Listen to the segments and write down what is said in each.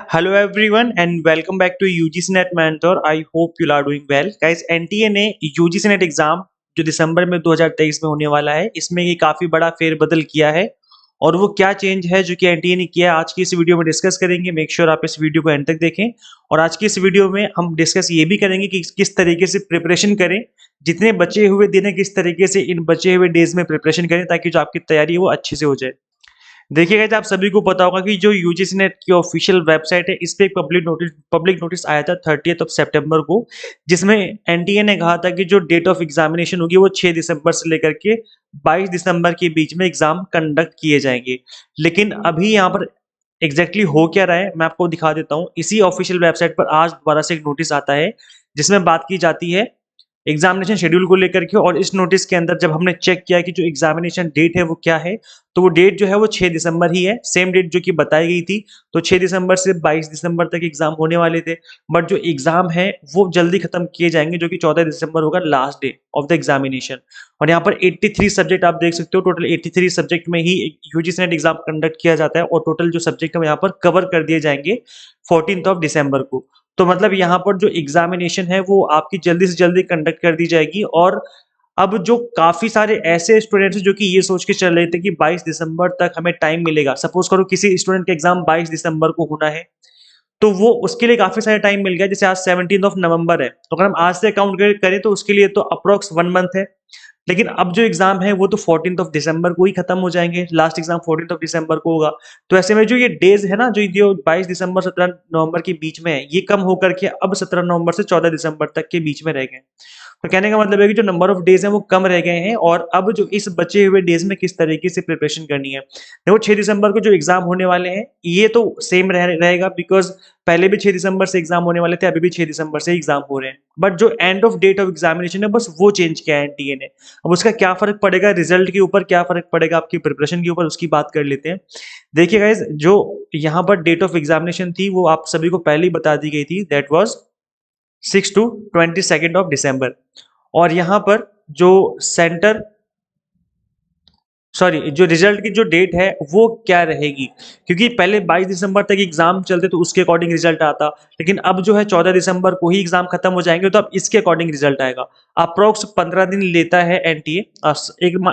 Hello everyone and welcome back to UGC Net Mentor. I hope you are doing well. Guys, NTA ने UGC net exam जो दिसंबर में 2023 में होने वाला है, इसमें ये काफी बड़ा फेरबदल किया है और वो क्या चेंज है जो कि एनटीए ने किया है, आज की इस वीडियो में डिस्कस करेंगे। मेक श्योर आप इस वीडियो को एंड तक देखें और आज की इस वीडियो में हम डिस्कस ये भी करेंगे कि किस तरीके से प्रिपरेशन करें, जितने बचे हुए दिन है किस तरीके से इन बचे हुए डेज में प्रिपरेशन करें ताकि जो आपकी तैयारी है वो अच्छे से हो जाए। देखिए गाइस, आप सभी को पता होगा कि जो यूजीसी नेट की ऑफिशियल वेबसाइट है, इस पे एक पब्लिक नोटिस आया था 30th सितंबर को, जिसमें एनटीए ने कहा था कि जो डेट ऑफ एग्जामिनेशन होगी वो 6 दिसंबर से लेकर के 22 दिसंबर के बीच में एग्जाम कंडक्ट किए जाएंगे। लेकिन अभी यहाँ पर एग्जैक्टली हो क्या रहा है मैं आपको दिखा देता हूँ। इसी ऑफिशियल वेबसाइट पर आज दोबारा से एक नोटिस आता है जिसमें बात की जाती है एग्जामिनेशन शेड्यूल को लेकर के। और इस नोटिस के अंदर जब हमने चेक किया कि जो एग्जामिनेशन डेट है वो क्या है, तो वो डेट जो है वो 6 दिसंबर ही है, सेम डेट जो कि बताई गई थी। तो 6 दिसंबर से 22 दिसंबर तक एग्जाम होने वाले थे, बट जो एग्जाम है वो जल्दी खत्म किए जाएंगे, जो कि 14 दिसंबर होगा last day of the examination. और यहाँ पर 83 सब्जेक्ट आप देख सकते हो, टोटल 83 सब्जेक्ट में ही यूजीसी नेट एग्जाम कंडक्ट किया जाता है और टोटल जो सब्जेक्ट है यहाँ पर कवर कर दिए जाएंगे 14 दिसंबर को। तो मतलब यहाँ पर जो एग्जामिनेशन है वो आपकी जल्दी से जल्दी कंडक्ट कर दी जाएगी। और अब जो काफी सारे ऐसे स्टूडेंट्स हैं जो कि ये सोच के चल रहे थे कि 22 दिसंबर तक हमें टाइम मिलेगा, सपोज करो किसी स्टूडेंट का एग्जाम 22 दिसंबर को होना है, तो वो उसके लिए काफी सारे टाइम मिल गया। जैसे आज 17 नवंबर है, तो अगर हम आज से काउंट करें तो उसके लिए तो अप्रोक्स 1 मंथ है। लेकिन अब जो एग्जाम है वो तो 14 दिसंबर को ही खत्म हो जाएंगे, लास्ट एग्जाम 14 दिसंबर को होगा। तो ऐसे में जो ये डेज है ना, जो 22 दिसंबर 17 नवंबर के बीच में है, ये कम होकर के अब 17 नवंबर से 14 दिसंबर तक के बीच में रह गए। तो कहने का मतलब है कि जो नंबर ऑफ डेज है वो कम रह गए हैं और अब जो इस बचे हुए डेज में किस तरीके से प्रिपरेशन करनी है। देखो 6 दिसंबर को जो एग्जाम होने वाले हैं ये तो सेम रहेगा, बिकॉज पहले भी 6 दिसंबर से एग्जाम होने वाले थे, अभी भी 6 दिसंबर से एग्जाम हो रहे हैं। बट जो end of date of examination है बस वो चेंज किया है एनटीए ने। अब उसका क्या फर्क पड़ेगा रिजल्ट के ऊपर, क्या फर्क पड़ेगा आपकी प्रिपरेशन के ऊपर, उसकी बात कर लेते हैं। देखिए गाइज, जो यहाँ पर डेट ऑफ एग्जामिनेशन थी वो आप सभी को पहले ही बता दी गई थी, दैट वाज 6 to 22 दिसंबर। और यहाँ पर जो सेंटर सॉरी जो रिजल्ट की जो डेट है वो क्या रहेगी, क्योंकि पहले 22 दिसंबर तक एग्जाम चलते तो उसके अकॉर्डिंग रिजल्ट आता, लेकिन अब जो है 14 दिसंबर को ही एग्जाम खत्म हो जाएंगे तो अब इसके अकॉर्डिंग रिजल्ट आएगा। अप्रोक्स 15 दिन लेता है एनटीए।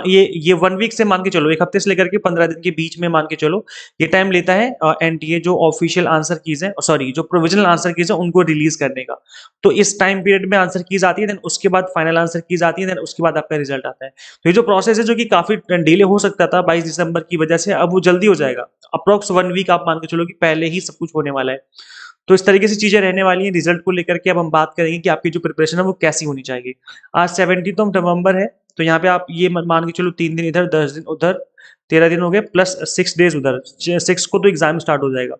ये 1 वीक से मान के चलो, एक हफ्ते से लेकर के 15 दिन के बीच में मान के चलो, ये टाइम लेता है एनटीए जो ऑफिशियल आंसर कीज है, सॉरी जो प्रोविजनल आंसर कीज है उनको रिलीज करने का। तो इस टाइम पीरियड में आंसर कीज आती है, देन उसके बाद फाइनल आंसर कीज आती है, देन उसके बाद आपका रिजल्ट आता है। तो ये जो प्रोसेस है जो कि काफी डिले हो सकता था 22 दिसंबर की वजह से, अब वो जल्दी हो जाएगा। अप्रोक्स 1 वीक आप मान के चलो कि पहले ही सब कुछ होने वाला है। तो इस तरीके से चीजें रहने वाली हैं रिजल्ट को लेकर के। अब हम बात करेंगे कि आपकी जो प्रिपरेशन है वो कैसी होनी चाहिए। आज 17 नवंबर है, तो यहाँ पे आप ये मान के चलो 3 दिन इधर 10 दिन उधर, 13 दिन हो गए प्लस 6 डेज उधर, 6 को तो एग्जाम स्टार्ट हो जाएगा।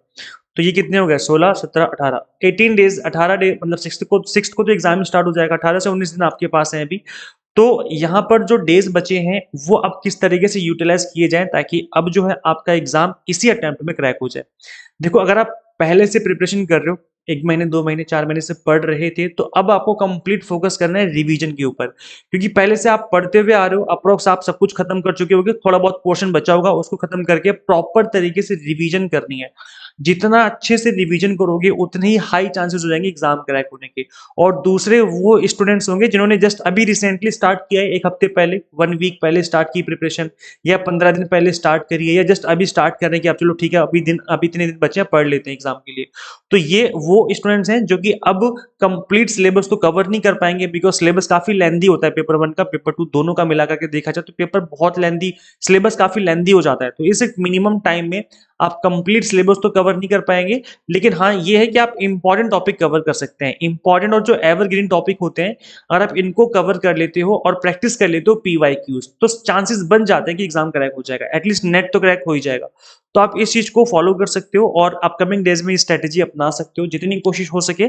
तो ये कितने हो गए 16 17 18 18 डेज, 18 डे मतलब 6 को तो एग्जाम स्टार्ट हो जाएगा। 18 से 19 दिन आपके पास है अभी। तो यहाँ पर जो डेज बचे हैं वो अब किस तरीके से यूटिलाइज किए जाएं ताकि अब जो है आपका एग्जाम इसी अटेम्प्ट में क्रैक हो जाए। देखो, अगर आप पहले से प्रिपरेशन कर रहे हो, 1 महीने 2 महीने 4 महीने से पढ़ रहे थे, तो अब आपको कंप्लीट फोकस करना है रिवीजन के ऊपर, क्योंकि पहले से आप पढ़ते हुए आ रहे हो, अप्रोक्स आप सब कुछ खत्म कर चुके होगे, थोड़ा बहुत पोर्शन बचा होगा उसको खत्म करके प्रॉपर तरीके से रिवीजन करनी है। जितना अच्छे से रिवीजन करोगे उतने ही हाई चांसेस हो जाएंगे एग्जाम क्रैक होने के। और दूसरे वो स्टूडेंट्स होंगे जिन्होंने जस्ट अभी रिसेंटली स्टार्ट किया है, एक हफ्ते पहले 1 वीक पहले स्टार्ट की प्रिपरेशन, या 15 दिन पहले स्टार्ट करी है, या जस्ट अभी स्टार्ट कर रहे हैं कि आप चलो ठीक है अभी इतने दिन बचे हैं पढ़ लेते हैं एग्जाम के लिए। तो ये वो स्टूडेंट्स हैं जो कि अब कंप्लीट सिलेबस तो कवर नहीं कर पाएंगे, बिकॉज सिलेबस काफी लेंदी होता है, पेपर 1 का पेपर 2 दोनों का मिला करके देखा जाए तो पेपर बहुत लेंदी, सिलेबस काफी लेंदी हो जाता है। तो इस मिनिमम टाइम में आप कंप्लीट सिलेबस तो कवर नहीं कर पाएंगे, लेकिन हाँ ये है कि आप इंपॉर्टेंट टॉपिक कवर कर सकते हैं। इंपॉर्टेंट और जो एवरग्रीन टॉपिक होते हैं, अगर आप इनको कवर कर लेते हो और प्रैक्टिस कर लेते हो पीवाईक्यूज, तो चांसेस बन जाते हैं कि एग्जाम क्रैक हो जाएगा, एटलीस्ट नेट तो क्रैक हो ही जाएगा। तो आप इस चीज को फॉलो कर सकते हो और अपकमिंग डेज में स्ट्रेटेजी अपना सकते हो। जितनी कोशिश हो सके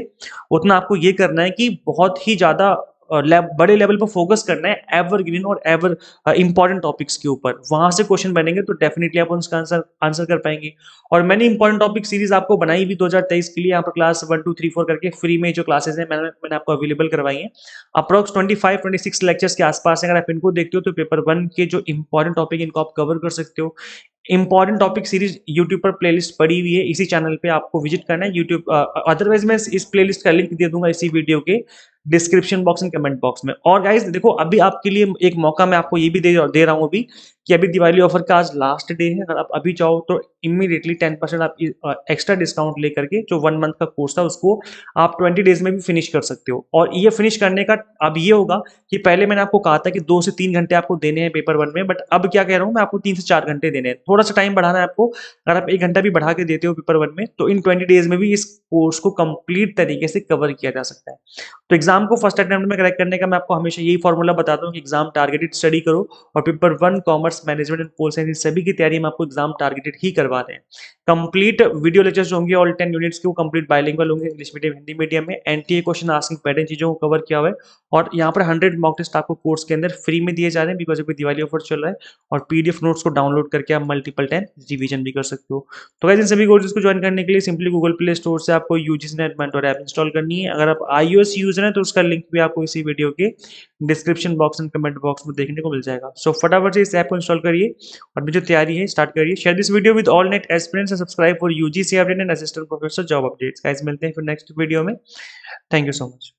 उतना आपको ये करना है कि बहुत ही ज्यादा बड़े लेवल पर फोकस करना है एवरग्रीन और एवर इंपॉर्टेंट टॉपिक्स के ऊपर, वहां से क्वेश्चन बनेंगे तो डेफिनेटली आप उसका आंसर आंसर कर पाएंगे। और मैंने इंपॉर्टेंट टॉपिक सीरीज आपको बनाई भी 2023 के लिए, यहाँ पर क्लास 1 2 3 4 करके फ्री में जो क्लासेस हैं मैंने आपको अवेलेबल करवाई हैं। अप्रोक्स 25 26 लेक्चर्स के आसपास है। अगर आप इनको देखते हो तो पेपर 1 के जो इंपॉर्टेंट टॉपिक इनको आप कवर कर सकते हो। इंपॉर्टेंट टॉपिक सीरीज यूट्यूब पर प्लेलिस्ट पड़ी हुई है, इसी चैनल पे आपको विजिट करना है यूट्यूब। अदरवाइज मैं इस प्लेलिस्ट का लिंक दे दूंगा इसी वीडियो के description box and comment box में। और गाइज देखो, अभी आपके लिए एक मौका मैं आपको ये भी दे रहा हूँ अभी, कि अभी दिवाली ऑफर का आज लास्ट डे है। अगर आप अभी चाहो तो इमीडिएटली 10% आप एक्स्ट्रा डिस्काउंट लेकर के जो 1 मंथ का कोर्स था उसको आप 20 डेज में भी फिनिश कर सकते हो। और ये फिनिश करने का अब ये होगा कि पहले मैंने आपको कहा था कि 2 से 3 घंटे आपको देने हैं पेपर 1 में, बट अब क्या कह रहा हूँ मैं, आपको 3 से 4 घंटे देने हैं। थोड़ा सा टाइम बढ़ाना है आपको। अगर आप 1 घंटा भी बढ़ा के देते हो पेपर 1 में तो इन 20 डेज में भी इस कोर्स को कंप्लीट तरीके से कवर किया जा सकता है। तो एग्जाम को फर्स्ट अटेम्प्ट में क्रैक करने का मैं आपको हमेशा यही फॉर्मूला बताता हूँ कि एग्जाम टारगेटेड स्टडी करो, और paper 1 commerce management and pol science सभी की तैयारी हम आपको एग्जाम टारगेटेड ही करवा रहे हैं। कंप्लीट वीडियो लेक्चर्स होंगे, ऑल 10 यूनिट्स के, वो कंप्लीट बाइलिंगुअल होंगे, इंग्लिश मीडियम हिंदी मीडियम में। एनटीए क्वेश्चन आस्किंग पैटर्न चीजों को कवर किया हुआ है। और यहाँ पर 100 मॉक टेस्ट आपको कोर्स के अंदर फ्री में दिए जा रहे हैं, बिकॉज अभी दिवाली ऑफर चल रहा है। और पीडीएफ नोट्स को डाउनलोड करके आप मल्टीपल टाइम रिवीजन भी कर सकते हो। तो गाइस इन सभी कोर्सेज को ज्वाइन करने के लिए सिंपली गूगल प्ले स्टोर से आपको UGC net mentor app install करनी है। अगर आप iOS यूजर हैं तो उसका लिंक भी आपको इसी वीडियो के description box and comment box में देखने को मिल जाएगा। सो फटाफट से इस ऐप को इंस्टॉल करिए और जो तैयारी है स्टार्ट करिए। Share this video with all net aspirants and subscribe for UGC update and assistant professor job updates. Guys मिलते हैं फिर नेक्स्ट वीडियो में। Thank you so much.